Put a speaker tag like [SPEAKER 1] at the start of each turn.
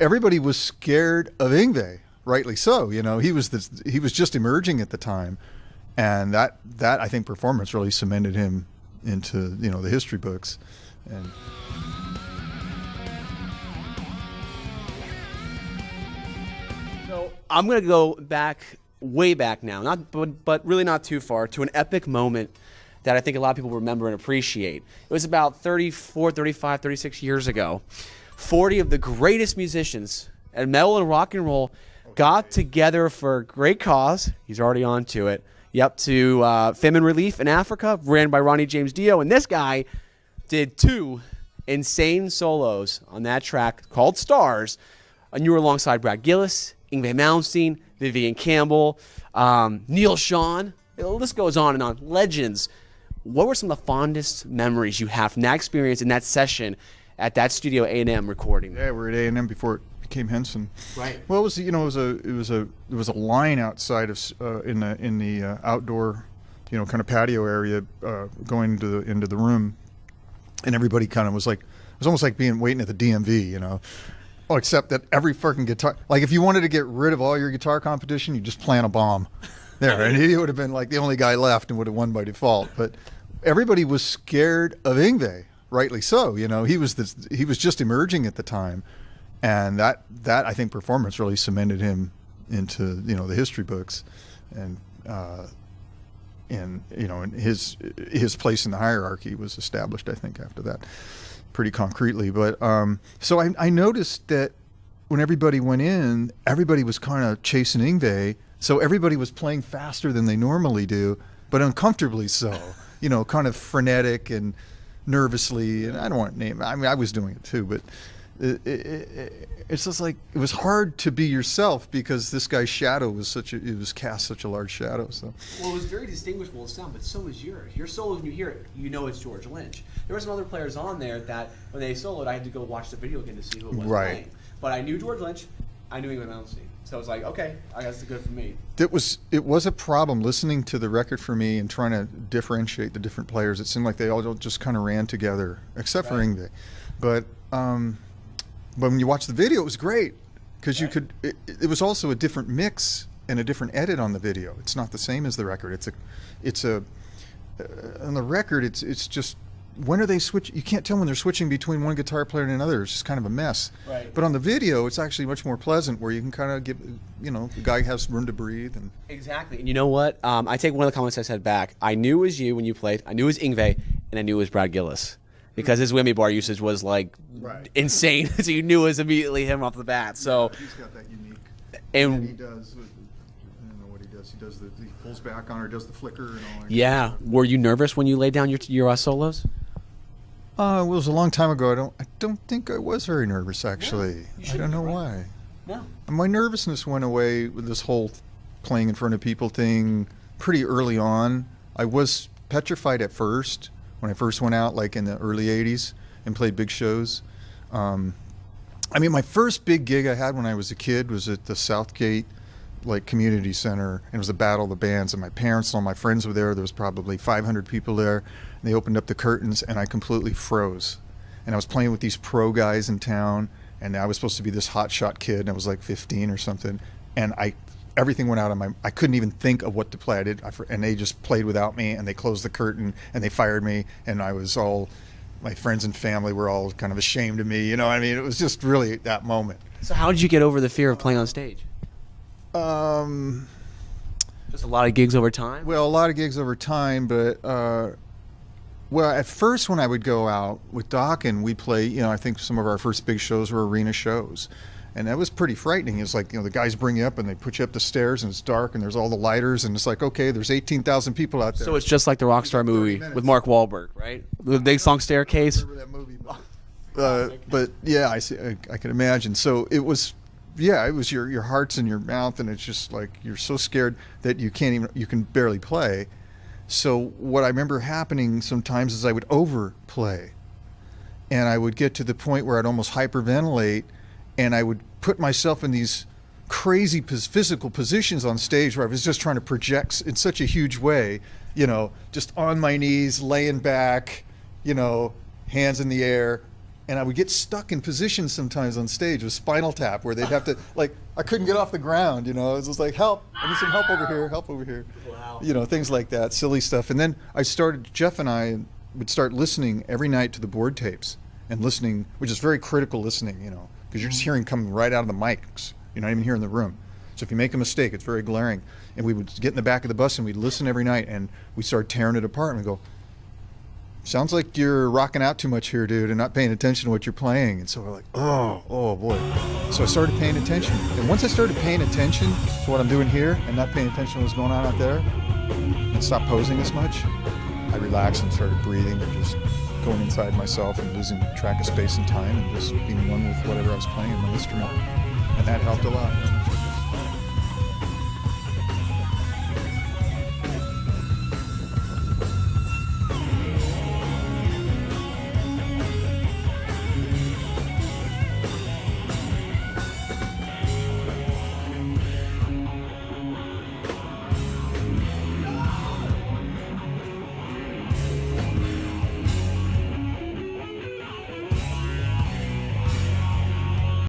[SPEAKER 1] everybody was scared of Yngwie, rightly so. You know, he was just emerging at the time, and that I think performance really cemented him into, you know, the history books. And
[SPEAKER 2] so I'm going to go back, way back now, but really not too far, to an epic moment that I think a lot of people remember and appreciate. It was about 34, 35, 36 years ago. 40 of the greatest musicians and metal and rock and roll got together for a great cause. He's already on to it. Yep, to famine relief in Africa, ran by Ronnie James Dio. And this guy did 2 insane solos on that track called Stars. And you were alongside Brad Gillis, Yngwie Malmsteen, Vivian Campbell, Neil Schon. The list goes on and on. Legends. What were some of the fondest memories you have from that experience in that session at that studio A&M recording?
[SPEAKER 1] yeah, we're at A&M before it became Henson.
[SPEAKER 2] Right.
[SPEAKER 1] Well, it was, you know, it was a line outside of in the outdoor, you know, kind of patio area, going into the room, and everybody kind of was like, it was almost like waiting at the DMV, you know. Oh, except that every fucking guitar, like if you wanted to get rid of all your guitar competition, you just plant a bomb there, and he would have been like the only guy left and would have won by default. But everybody was scared of Yngwie, rightly so. You know, he was just emerging at the time, and that I think performance really cemented him into, you know, the history books, and you know, and his place in the hierarchy was established, I think, after that, pretty concretely. But so I noticed that when everybody went in, everybody was kind of chasing Yngwie. So everybody was playing faster than they normally do, but uncomfortably so. You know, kind of frenetic and nervously. And I don't want to name it. I mean, I was doing it too, but it's just like, it was hard to be yourself because this guy's shadow was cast such a large shadow. So.
[SPEAKER 2] Well, it was very distinguishable sound, but so was yours. Your solo, when you hear it, you know it's George Lynch. There were some other players on there that when they soloed, I had to go watch the video again to see who it was playing. But I knew George Lynch, I knew Yngwie Malmsteen. So I was like, okay, I guess it's good for me.
[SPEAKER 1] It was a problem listening to the record for me and trying to differentiate the different players. It seemed like they all just kind of ran together, except for Yngwie. But when you watch the video, it was great because you could. It was also a different mix and a different edit on the video. It's not the same as the record. It's a on the record. It's just, when are they switch? You can't tell when they're switching between one guitar player and another. It's just kind of a mess.
[SPEAKER 2] Right.
[SPEAKER 1] But on the video, it's actually much more pleasant, where you can kind of give, you know, the guy has room to breathe. And
[SPEAKER 2] exactly. And you know what? I take one of the comments I said back. I knew it was you when you played. I knew it was Yngwie, and I knew it was Brad Gillis, because his whammy bar usage was like insane. So you knew it was immediately him off the bat. So
[SPEAKER 1] yeah, he's got that unique.
[SPEAKER 2] And
[SPEAKER 1] he does. I don't know what he does. He pulls back on her, does the flicker and all that.
[SPEAKER 2] Yeah. Were you nervous when you laid down your solos?
[SPEAKER 1] Well, it was a long time ago. I don't think I was very nervous, actually.
[SPEAKER 2] No,
[SPEAKER 1] I don't know why.
[SPEAKER 2] No.
[SPEAKER 1] My nervousness went away with this whole playing in front of people thing pretty early on. I was petrified at first when I first went out, like in the early 80s, and played big shows. I mean, my first big gig I had when I was a kid was at the Southgate community center, and it was a battle of the bands, and my parents and all my friends were there. There was probably 500 people there, and they opened up the curtains, and I completely froze. And I was playing with these pro guys in town, and I was supposed to be this hotshot kid, and I was like 15 or something, and everything went out of I couldn't even think of what to play. And they just played without me, and they closed the curtain, and they fired me, and my friends and family were all kind of ashamed of me, you know what I mean? It was just really that moment.
[SPEAKER 2] So how did you get over the fear of playing on stage? Just a lot of gigs over time?
[SPEAKER 1] Well, a lot of gigs over time, but well, at first when I would go out with Dokken, we'd play, you know, I think some of our first big shows were arena shows. And that was pretty frightening. It's like, you know, the guys bring you up and they put you up the stairs and it's dark and there's all the lighters and it's like, okay, there's 18,000 people out there.
[SPEAKER 2] So it's just like the Rockstar movie with Mark Wahlberg, right? The big song Staircase.
[SPEAKER 1] I remember that movie. But yeah, I can imagine. So it was, yeah, it was your heart's in your mouth, and it's just like you're so scared that you can barely play. So what I remember happening sometimes is I would overplay, and I would get to the point where I'd almost hyperventilate, and I would put myself in these crazy physical positions on stage where I was just trying to project in such a huge way, you know, just on my knees, laying back, you know, hands in the air. And I would get stuck in positions sometimes on stage with Spinal Tap, where they'd have to, like, I couldn't get off the ground, you know. It was just like, help, I need some help over here, help over here.
[SPEAKER 2] Wow.
[SPEAKER 1] You know, things like that, silly stuff. And then Jeff and I would start listening every night to the board tapes and listening, which is very critical listening, you know, because you're just hearing coming right out of the mics. You're not even here in the room. So if you make a mistake, it's very glaring. And we would get in the back of the bus and we'd listen every night, and we'd start tearing it apart and we'd go, sounds like you're rocking out too much here, dude, and not paying attention to what you're playing. And so we're like, oh boy. So I started paying attention. And once I started paying attention to what I'm doing here and not paying attention to what's going on out there, and stopped posing as much, I relaxed and started breathing and just going inside myself and losing track of space and time and just being one with whatever I was playing, my instrument. And that helped a lot.